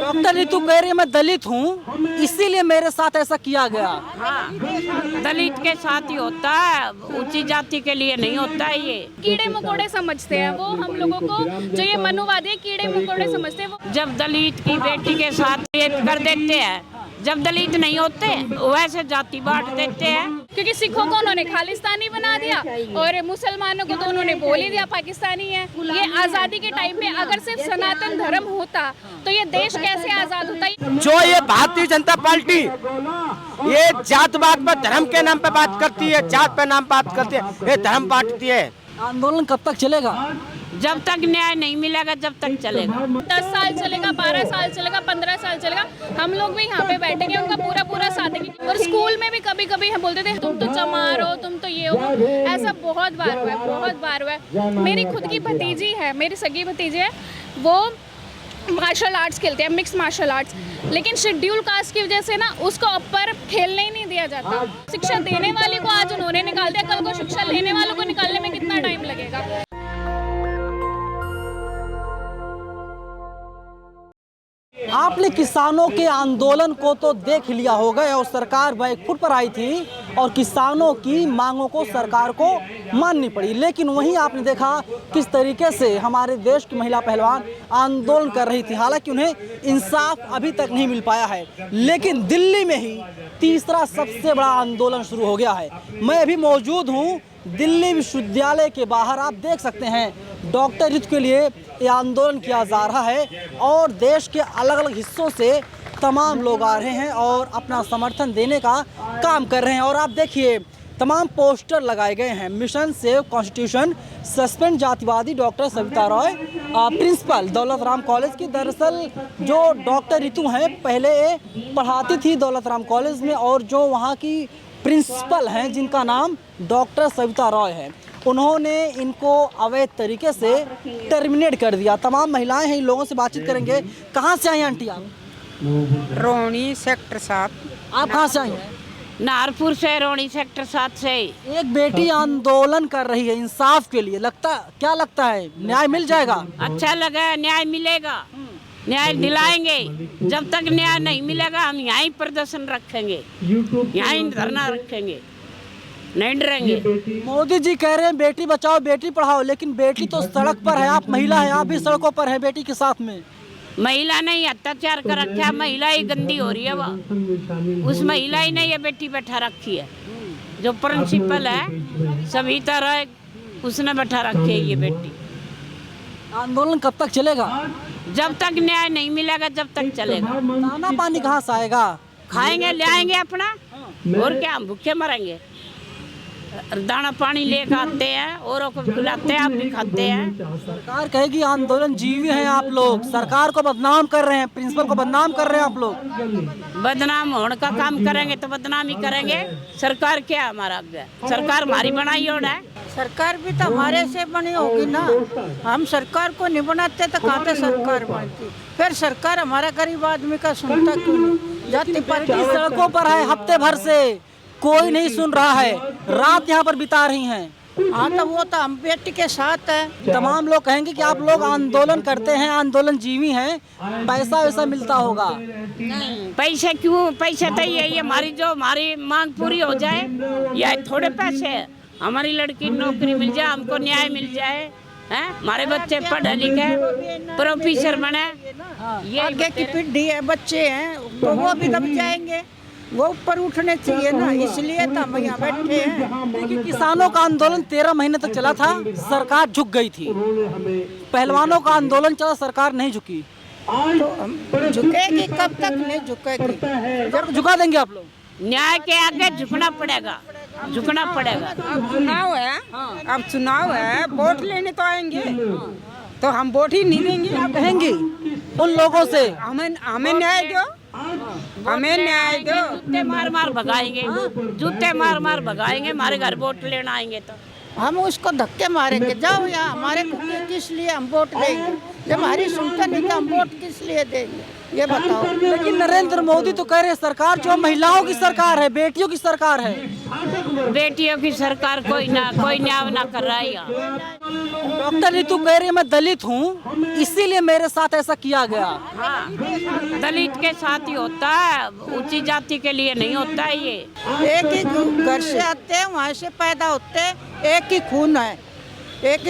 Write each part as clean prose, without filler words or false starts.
Doctor Ritu कह रही है मैं दलित हूँ इसीलिए मेरे साथ ऐसा किया गया। हाँ, दलित के साथ ही होता है, ऊंची जाति के लिए नहीं होता है ये। कीड़े मकोड़े समझते हैं वो हम लोगों को, जो ये मनुवादी है, कीड़े मकोड़े समझते हैं वो। जब दलित की बेटी के साथ ये कर देते हैं, जब दलित नहीं होते वैसे जाति बांट देते हैं। क्योंकि सिखों को उन्होंने खालिस्तानी बना दिया और मुसलमानों को तो उन्होंने बोल ही दिया पाकिस्तानी है। ये आज़ादी के टाइम पे अगर सिर्फ सनातन धर्म होता तो ये देश कैसे आज़ाद होता। जो ये भारतीय जनता पार्टी ये जातवाद पर धर्म के नाम पे बात करती है, जात पे नाम बात करती है, ये धर्म बांटती है। आंदोलन कब तक चलेगा? जब तक न्याय नहीं मिलेगा जब तक चलेगा। 10 साल चलेगा, 12 साल चलेगा, 15 साल चलेगा, हम लोग भी यहाँ पे बैठेंगे, उनका पूरा पूरा साथ देंगे। और स्कूल में भी कभी कभी हम बोलते थे तुम तो चमार हो, तुम तो ये हो, ऐसा बहुत बार हुआ है, बहुत बार हुआ है। मेरी खुद की भतीजी है, मेरी सगी भतीजी है, वो मार्शल आर्ट्स खेलते हैं, मिक्स मार्शल आर्ट्स, लेकिन शेड्यूल कास्ट की वजह से ना उसको ऊपर खेलने ही नहीं दिया जाता। शिक्षा देने वाले को आज उन्होंने निकाल दिया, कल को शिक्षा लेने वालों को निकालने में कितना टाइम लगेगा। आपने किसानों के आंदोलन को तो देख लिया होगा और सरकार बैकफुट पर आई थी और किसानों की मांगों को सरकार को माननी पड़ी, लेकिन वहीं आपने देखा किस तरीके से हमारे देश की महिला पहलवान आंदोलन कर रही थी। हालांकि उन्हें इंसाफ अभी तक नहीं मिल पाया है, लेकिन दिल्ली में ही तीसरा सबसे बड़ा आंदोलन शुरू हो गया है। मैं अभी मौजूद हूँ दिल्ली विश्वविद्यालय के बाहर। आप देख सकते हैं डॉक्टर रितु के लिए ये आंदोलन किया जा रहा है और देश के अलग अलग हिस्सों से तमाम लोग आ रहे हैं और अपना समर्थन देने का काम कर रहे हैं। और आप देखिए तमाम पोस्टर लगाए गए हैं। मिशन सेव कॉन्स्टिट्यूशन, सस्पेंड जातिवादी doctor Savita Roy, principal Daulat Ram college की। दरअसल जो डॉक्टर रितु हैं पहले पढ़ाती थी दौलत राम कॉलेज में और जो वहाँ की प्रिंसिपल हैं जिनका नाम डॉक्टर सविता रॉय है, उन्होंने इनको अवैध तरीके से टर्मिनेट कर दिया। तमाम महिलाएं हैं, इन लोगों से बातचीत करेंगे। कहाँ से आई आंटी आप? रोहनी सेक्टर 7। आप कहाँ से आई हैं? नारपुर से, रोहनी सेक्टर 7 से। एक बेटी आंदोलन कर रही है इंसाफ के लिए, क्या लगता है न्याय मिल जाएगा? अच्छा लगा, न्याय मिलेगा, न्याय दिलाएंगे। जब तक न्याय नहीं मिलेगा हम यहीं प्रदर्शन रखेंगे, यहीं धरना रखेंगे, नहीं डरेंगे। मोदी जी कह रहे हैं बेटी बचाओ बेटी पढ़ाओ, लेकिन बेटी तो सड़क पर है, आप महिला है, आप भी सड़कों पर है बेटी के साथ में। महिला नहीं अत्याचार कर रखा है, महिला ही गंदी हो रही है। वह उस महिला ही ने ये बेटी बैठा रखी है, जो प्रिंसिपल है सविता रॉय, उसने बैठा रखी है ये बेटी। आंदोलन कब तक चलेगा? जब तक न्याय नहीं मिलेगा जब तक चलेगा। दाना पानी कहाँ से आएगा? खाएंगे ले आएंगे अपना, और क्या हम भूखे मरेंगे? दाना पानी लेकर आते हैं, औरों को खिलाते हैं, आप भी खाते हैं। सरकार कहेगी आंदोलन जीवी हैं आप लोग, सरकार को बदनाम कर रहे हैं, प्रिंसिपल को बदनाम कर रहे हैं आप लोग। बदनाम होने का काम करेंगे तो बदनाम ही करेंगे। सरकार क्या हमारा आगे? सरकार हमारी बनाई होना है। सरकार भी तो हमारे से बनी होगी ना, हम सरकार को नहीं बनाते तो कहाँ पे सरकार बनती? फिर सरकार हमारा गरीब आदमी का सुनता क्यों नहीं? जाति पाति सड़कों पर है हफ्ते भर से, कोई नहीं सुन रहा है, रात यहाँ पर बिता रही हैं। हाँ तो वो तो हम बेटी के साथ है। तमाम लोग कहेंगे कि आप लोग आंदोलन करते हैं, आंदोलन जीवी हैं, पैसा वैसा मिलता होगा। पैसे क्यों? पैसे तो यही हमारी जो हमारी मांग पूरी हो जाए, या थोड़े पैसे हमारी लड़की नौकरी मिल जाए, हमको न्याय मिल जाए, हैं? हमारे बच्चे पढ़े लिखे प्रोफेसर बने, ये आगे की पीढ़ी है, बच्चे हैं तो वो भी दब जाएंगे, वो ऊपर उठने चाहिए ना, इसलिए तो हम यहाँ बैठे हैं। देखिए किसानों का आंदोलन 13 महीने तक चला था, सरकार झुक गई थी। पहलवानों का आंदोलन चला, सरकार नहीं झुकी। तो हम झुकेगी कब तक? नहीं झुकेगी। जब झुका देंगे आप लोग। न्याय के आगे झुकना पड़ेगा, झुकना पड़ेगा। अब चुनाव है, अब चुनाव है, वोट लेने तो आएंगे, तो हम वोट ही नहीं देंगे। आप कहेंगी उन लोगों से हमें न्याय दो, हमें न्याय दो। जूते मार मार भगाएंगे, जूते मार मार भगाएंगे, हमारे घर वोट लेना आएंगे तो हम उसको धक्के मारेंगे, जाओ यहाँ हमारे किस लिए हम वोट देंगे? जब हमारी सुनता नहीं तो हम वोट किस लिए देंगे, ये बताओ। लेकिन नरेंद्र मोदी तो कह रहे हैं सरकार जो महिलाओं की सरकार है, बेटियों की सरकार है। बेटियों की सरकार कोई न्याय ना कर रहा है यहाँ। डॉक्टर रितु कह रही है मैं दलित हूँ इसीलिए मेरे साथ ऐसा किया गया। हाँ, दलित के साथ ही होता है, ऊंची जाति के लिए नहीं होता है ये। एक ही घर से आते हैं, वहाँ से पैदा होते हैं, एक ही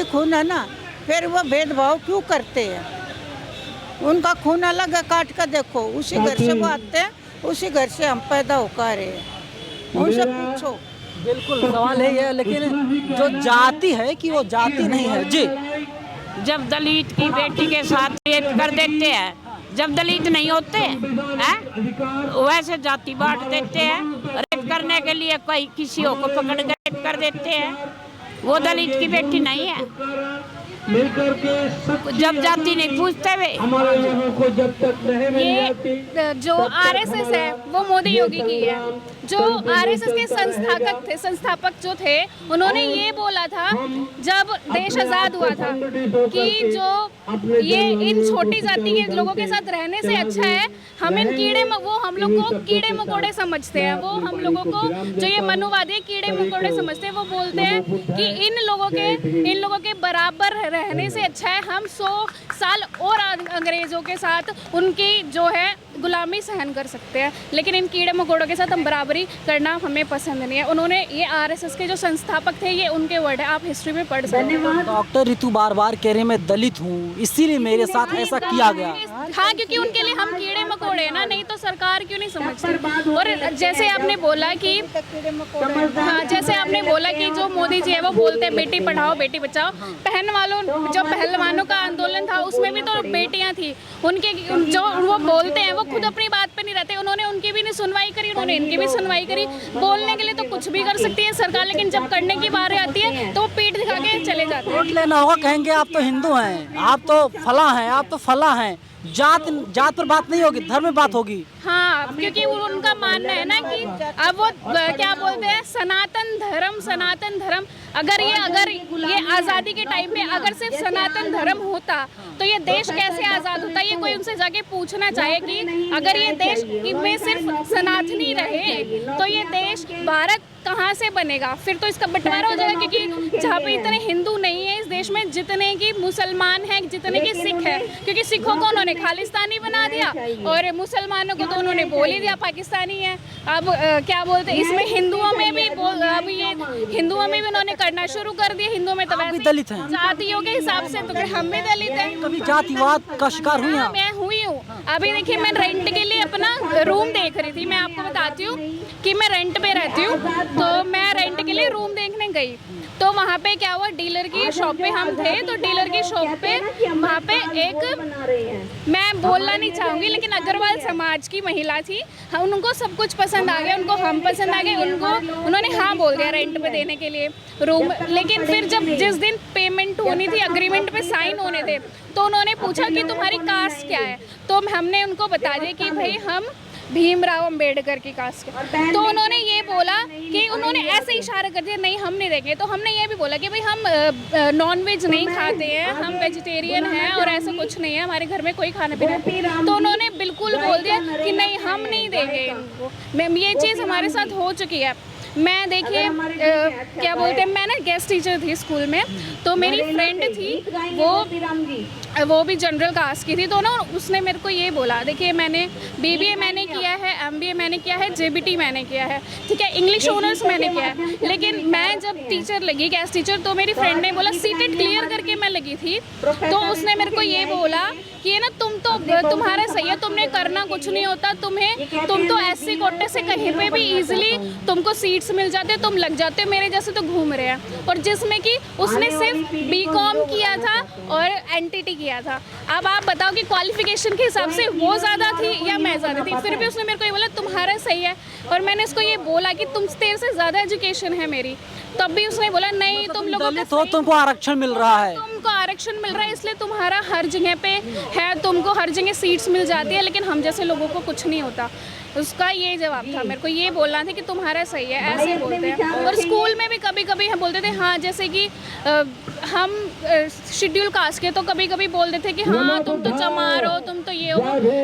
खून है ना, फिर वो भेदभाव क्यों करते हैं? उनका खून अलग है, काट कर देखो, उसी घर से वो आते हैं, उसी घर से हम पैदा होकर रहे हैं, उनसे पूछो। बिल्कुल सवाल है ये, लेकिन जो जाति है कि वो जाति नहीं है जी। जब दलित की बेटी के साथ रेप कर देते हैं, जब दलित नहीं होते हैं वैसे जाति बांट देते हैं। रेप करने के लिए कोई किसी को पकड़ कर रेप कर देते हैं, वो दलित की बेटी नहीं है। जब जाति नहीं पूछते हुए। ये जो आरएसएस है वो मोदी योगी की है। जो आरएसएस के संस्थापक जो थे, उन्होंने ये बोला था जब देश आजाद हुआ था कि जो ये इन छोटी जाति के लोगों के साथ रहने से अच्छा है हम लोग को कीड़े मकोड़े समझते हैं। वो हम लोगों को जो ये मनुवादी कीड़े मकोड़े समझते हैं, वो बोलते हैं कि इन लोगों के बराबर रहने से अच्छा है हम 100 साल और अंग्रेजों के साथ उनकी जो है गुलामी सहन कर सकते हैं, लेकिन इन कीड़े मकोड़ों के साथ हम बराबरी करना हमें पसंद नहीं है। उन्होंने ये आरएसएस के जो संस्थापक थे, ये उनके वर्ड है, आप हिस्ट्री में पढ़ सकते हैं। डॉक्टर रितु बार बार कह रहे मैं दलित हूँ इसीलिए मेरे साथ ऐसा किया गया। हाँ, क्योंकि उनके लिए हम कीड़े मकोड़े हैं ना, नहीं तो सरकार क्यों नहीं समझती। और जैसे आपने बोला कि जो मोदी जी है वो बोलते हैं बेटी पढ़ाओ बेटी बचाओ, पहलवानों का आंदोलन था उसमें भी तो बेटियां थी, उनके जो वो बोलते हैं वो खुद अपनी बात पे नहीं रहते। उन्होंने उनकी भी नहीं सुनवाई करी, उन्होंने इनकी भी सुनवाई करी। बोलने के लिए तो कुछ भी कर सकती है सरकार, लेकिन जब करने की बारी आती है तो वो पीठ दिखा के चले जाते हैं। वोट लेना होगा, कहेंगे आप तो हिंदू हैं, आप तो फला हैं, आप तो फला हैं। जात पर बात नहीं होगी, धर्म में बात होगी। हाँ, क्योंकि उनका मानना है ना कि अब वो क्या बोलते हैं, सनातन धर्म। अगर ये आज़ादी के टाइम पे अगर सिर्फ सनातन धर्म होता तो ये देश कैसे आज़ाद होता? ये कोई उनसे जाके पूछना चाहे कि अगर ये देश में सिर्फ सनातनी रहे तो ये देश भारत कहाँ से बनेगा? फिर तो इसका बंटवारा हो जाएगा, क्योंकि जहाँ पे इतने हिंदू नहीं है इस देश में जितने की मुसलमान हैं, जितने की सिख है, क्योंकि सिखों को उन्होंने खालिस्तानी बना दिया और मुसलमानों को तो उन्होंने बोल ही दिया पाकिस्तानी है। अब क्या बोलते हैं, इसमें हिंदुओं में भी उन्होंने करना शुरू कर दिया। हिंदुओं में तो वैसे दलित हैं, जातियों के हिसाब से तो हम भी दलित हैं। कभी जातिवाद का शिकार हुई हैं? मैं हुई हूँ। अभी देखिए, मैं रेंट के लिए अपना रूम देख रही थी। मैं आपको बताती हूँ कि मैं रेंट पे रहती हूँ, तो मैं रेंट के लिए रूम देखने गई तो वहाँ पे क्या हुआ, डीलर की शॉप पे हम थे, तो डीलर की शॉप पे वहाँ पे एक, मैं बोलना नहीं चाहूँगी, लेकिन अग्रवाल समाज की महिला थी। उनको सब कुछ पसंद आ गया, उनको हम पसंद आ गए, उन्होंने हाँ बोल दिया रेंट पे देने के लिए रूम। लेकिन फिर जिस दिन पेमेंट होनी थी, अग्रीमेंट पे साइन होने थे, तो उन्होंने पूछा कि तुम्हारी कास्ट क्या है, तो हमने उनको बता दिया कि भाई हम भीमराव अंबेडकर की कास्ट के। तो उन्होंने ये बोला कि उन्होंने ऐसे इशारा कर दिया नहीं हम नहीं देंगे। तो हमने ये भी बोला कि भाई हम नॉन वेज नहीं खाते हैं, हम वेजिटेरियन हैं और ऐसा कुछ नहीं है, हमारे घर में कोई खाना पीना। तो उन्होंने बिल्कुल बोल दिया कि नहीं हम नहीं देंगे इनको। ये चीज़ हमारे साथ हो चुकी है। मैं देखिए क्या बोलते हैं, मैं ना गेस्ट टीचर थी स्कूल में, तो मेरी फ्रेंड थी वो भी जनरल कास्ट की थी, तो ना उसने मेरे को ये बोला, देखिए मैंने BBA मैंने किया है, MBA मैंने किया है, JBT मैंने किया है, ठीक है, इंग्लिश ऑनर्स मैंने किया है, लेकिन मैं जब टीचर लगी गेस्ट टीचर, तो मेरी फ्रेंड ने बोला सीटेट क्लियर करके मैं लगी थी, तो उसने मेरे को ये बोला कि ना तुम्हारा सही है, तुमने करना कुछ नहीं होता, तुम तो SC कोटे से कहीं पे भी इजीली तुमको सीट्स मिल जाते, तुम लग जाते हो, मेरे जैसे तो घूम रहे हैं। और जिसमें कि उसने सिर्फ BCom किया था और NTT किया था। अब आप बताओ कि क्वालिफिकेशन के हिसाब से वो ज़्यादा थी या मैं ज़्यादा थी, फिर भी उसने मेरे को ये बोला तुम्हारा सही है। और मैंने उसको ये बोला कि तेरे से ज़्यादा एजुकेशन है मेरी, तब भी उसने बोला नहीं तुम लोगों का तो तुमको आरक्षण मिल रहा है, तुमको आरक्षण मिल रहा है इसलिए तुम्हारा हर जगह पे है, तुमको हर जगह सीट्स मिल जाती है, लेकिन हम जैसे लोगों को कुछ नहीं होता। उसका ये जवाब था, मेरे को ये बोलना था कि तुम्हारा सही है, ऐसे बोलते हैं। और स्कूल में भी कभी कभी हम बोलते थे हाँ, जैसे कि हम शेड्यूल कास्ट के, तो कभी कभी बोलते थे कि हाँ तुम तो चमार हो, तुम तो ये हो।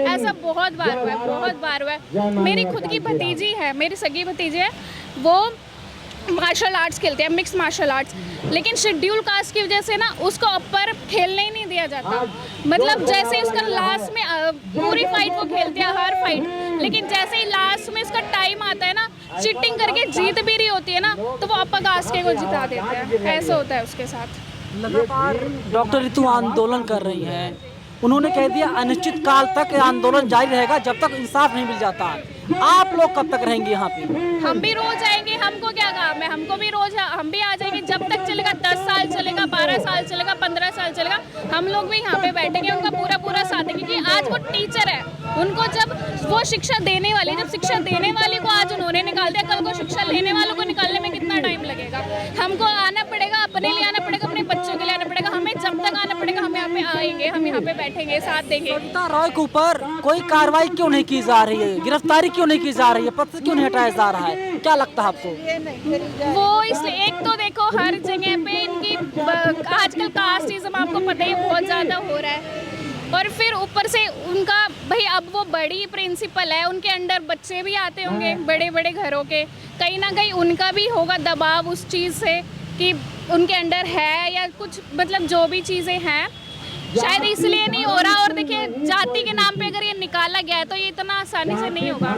ऐसा बहुत बार हुआ है, बहुत बार हुआ है। मेरी खुद की भतीजी है, मेरी सगी भतीजी है, वो मार्शल आर्ट्स खेलते हैं, मिक्स मार्शल आर्ट्स, लेकिन शेड्यूल कास्ट की वजह से ना उसको अपर खेलने ही नहीं दिया जाता। मतलब जैसे ही उसका लास्ट में पूरी फाइट वो खेलते हैं, हर फाइट, लेकिन जैसे ही लास्ट में उसका टाइम आता है ना, चीटिंग करके जीत भी रही होती है ना, तो वो अपर कास्ट के को जिता देते हैं। ऐसा होता है उसके साथ। लगातार डॉक्टर रितु आंदोलन कर रही हैं, उन्होंने कह दिया अनिश्चित काल तक आंदोलन जारी रहेगा जब तक इंसाफ नहीं मिल जाता। आप लोग कब तक रहेंगे यहाँ पे? हम भी रोज आएंगे, हमको क्या काम है, हमको भी रोज हम भी आ जाएंगे जब तक चलेगा। 10 साल चलेगा, 12 साल चलेगा, 15 साल चलेगा, हम लोग भी यहाँ पे बैठेंगे, उनका पूरा पूरा साथ देंगे। क्योंकि आज वो टीचर है, उनको जब वो शिक्षा देने वाली, जब शिक्षा देने वाली को आज उन्होंने निकाल दिया, कल को शिक्षा लेने वालों को निकालने में कितना टाइम लगेगा। हमको आना पड़ेगा, अपने लिए आना पड़ेगा, अपने बच्चों के लिए आना पड़ेगा। हमें जब तक आना पड़ेगा हम यहाँ पे आएंगे, हम यहाँ पे बैठेंगे, साथ देंगे। सविता रॉय के ऊपर कोई कार्रवाई क्यों नहीं की जा रही है, गिरफ्तारी क्यों नहीं की जा रही है, पद से क्यों नहीं हटाया जा रहा है, क्या लगता है आपको? वो इसलिए, एक तो देखो हर जगह पे इनकी आजकल कास्टिज्म आपको पता ही बहुत ज़्यादा हो रहा है, और फिर ऊपर से उनका भाई अब वो बड़ी प्रिंसिपल है, उनके अंडर बच्चे भी आते होंगे बड़े बड़े घरों के, कहीं ना कहीं उनका भी होगा दबाव उस चीज़ से कि उनके अंडर है या कुछ, मतलब जो भी चीज़ें हैं शायद इसलिए नहीं हो रहा। और देखिए जाति के नाम पे अगर ये निकाला गया है तो ये इतना आसानी से नहीं होगा,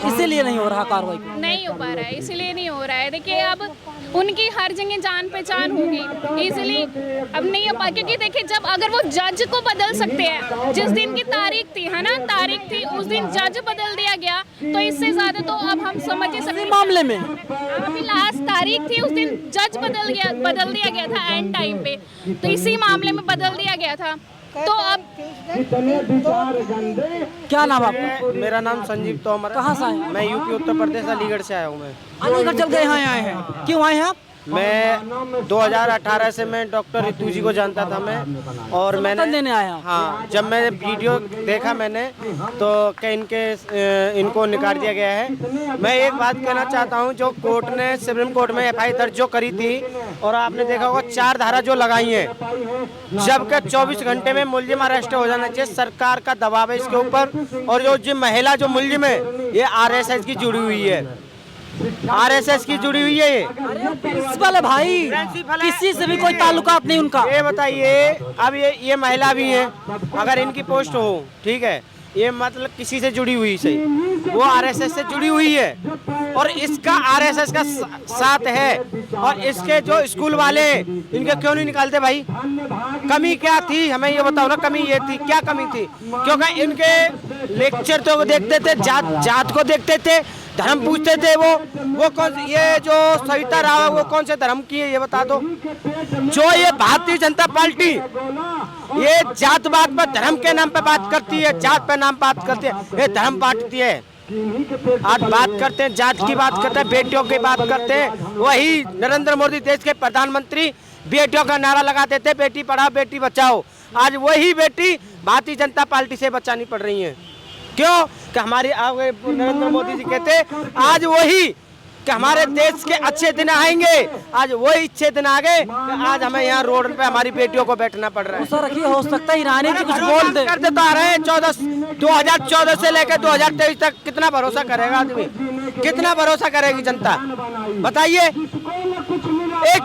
इसीलिए नहीं हो रहा कार्रवाई, नहीं हो पा रहा है, इसीलिए नहीं हो रहा है। देखिए अब उनकी हर जगह जान पहचान होगी, इजीली अब नहीं हो पा, क्योंकि देखिए जब अगर वो जज को बदल सकते हैं, जिस दिन की तारीख थी है ना, तारीख थी उस दिन जज बदल दिया गया, तो इससे ज्यादा तो अब हम समझ ही सकते हैं। मामले में अभी लास्ट तारीख थी, उस दिन जज बदल दिया गया था एंड टाइम पे, तो इसी मामले में बदल दिया गया था। तो अब क्या नाम आपका? मेरा नाम संजीव तोमर है। कहाँ से आए? मैं यूपी उत्तर प्रदेश अलीगढ़ से आया हूँ। मैं अलीगढ़ जब गए यहाँ आए हैं, क्यों आए हैं आप? मैं 2018 से मैं डॉक्टर रितु जी को जानता था मैं, और मैंने देने आया। हाँ, जब मैं वीडियो देखा मैंने तो इनको निकाल दिया गया है। मैं एक बात कहना चाहता हूँ, जो कोर्ट ने सुप्रीम कोर्ट में FI दर्ज जो करी थी, और आपने देखा होगा 4 धारा जो लगाई है, जबकि 24 घंटे में मुलजिम अरेस्ट हो जाना चाहिए। सरकार का दबाव है इसके ऊपर, और जो महिला जो मुलजिम है ये RSS की जुड़ी हुई है, RSS की जुड़ी हुई है। ये प्रिंसिपल है भाई, किसी से भी कोई ताल्लुकात नहीं उनका। ये बताइए, अब ये महिला भी है, अगर इनकी पोस्ट हो, ठीक है, ये मतलब किसी से जुड़ी हुई सही, वो RSS से जुड़ी हुई है, और इसका RSS का साथ है, और इसके जो स्कूल वाले इनके क्यों नहीं निकालते भाई? कमी क्या थी, हमें ये बताओ ना, कमी ये थी, क्या कमी थी? क्योंकि इनके लेक्चर तो देखते थे, जात को देखते थे, धर्म पूछते थे। वो कौन, ये जो सविता राव है वो कौन से धर्म की है ये बता दो। जो ये भारतीय जनता पार्टी ये जातवाद पर धर्म के नाम पे बात करती है, जात पे नाम बात करती है, ये धर्म बांटती है। आज बात करते हैं जात की, बात करते हैं बेटियों की, बात करते हैं, वही नरेंद्र मोदी देश के प्रधानमंत्री बेटियों का नारा लगाते थे, बेटी पढ़ाओ बेटी बचाओ। आज वही बेटी भारतीय जनता पार्टी से बचानी पड़ रही है। क्यों? कि हमारी नरेंद्र मोदी जी कहते आज वही कि हमारे देश के अच्छे दिन आएंगे, आज वही अच्छे दिन आ गए, आज हमें यहाँ रोड पे हमारी बेटियों को बैठना पड़ रहा है। सर रखिए, हो सकता है ईरानी जी कुछ बोल दे। करते तो आ रहे हैं 2014 से लेकर 2023 तक। कितना भरोसा करेगा आदमी, कितना भरोसा करेगी जनता, बताइए। एक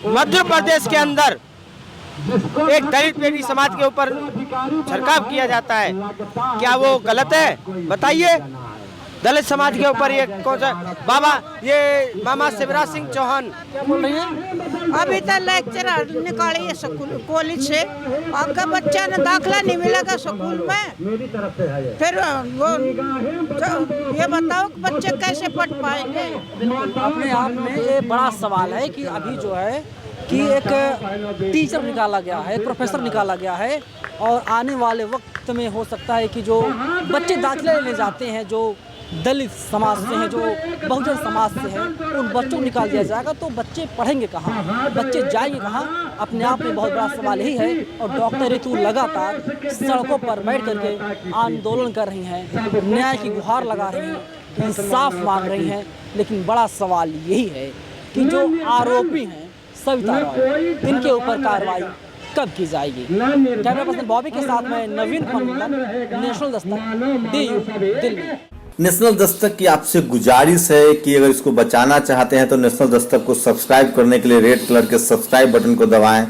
मध्य प्रदेश के अंदर एक दलित बेटी समाज के ऊपर छरकाव किया जाता है, क्या वो गलत है? बताइए। दलित समाज के ऊपर ये कौन सा बाबा, ये मामा शिवराज सिंह चौहान बोल रही हैं? अभी तक लेक्चर निकाली है स्कूल कॉलेज से, आपका बच्चा ने दाखिला नहीं मिलेगा स्कूल में, फिर वो ये बताओ कि बच्चे कैसे पढ़ पाएंगे? अपने आप में ये बड़ा सवाल है कि अभी जो है कि एक टीचर निकाला गया है, एक प्रोफेसर निकाला गया है और आने वाले वक्त में हो सकता है कि जो बच्चे दाखिला लेने जाते हैं, जो दलित समाज से हैं, जो बहुजन समाज से हैं, उन बच्चों को निकाल दिया जाएगा तो बच्चे पढ़ेंगे कहाँ, बच्चे जाएंगे कहाँ? अपने आप में बहुत बड़ा सवाल यही है। और डॉक्टर ऋतु लगातार सड़कों पर बैठ करके आंदोलन कर रही हैं, न्याय की गुहार लगा रही हैं, इंसाफ मांग रही हैं। लेकिन बड़ा सवाल यही है कि जो आरोपी हैं सविता रॉय, इनके ऊपर कार्रवाई कब की जाएगी? कैमरा पर्सन बॉबी के साथ मैं नवीन खंडन, national Dastak, DU, Delhi. National Dastak की आपसे गुजारिश है कि अगर इसको बचाना चाहते हैं तो नेशनल दस्तक को सब्सक्राइब करने के लिए रेड कलर के सब्सक्राइब बटन को दबाएं,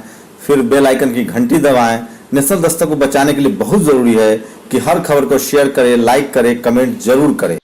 फिर बेल आइकन की घंटी दबाएं। नेशनल दस्तक को बचाने के लिए बहुत जरूरी है कि हर खबर को शेयर करें, लाइक करें, कमेंट जरूर करें।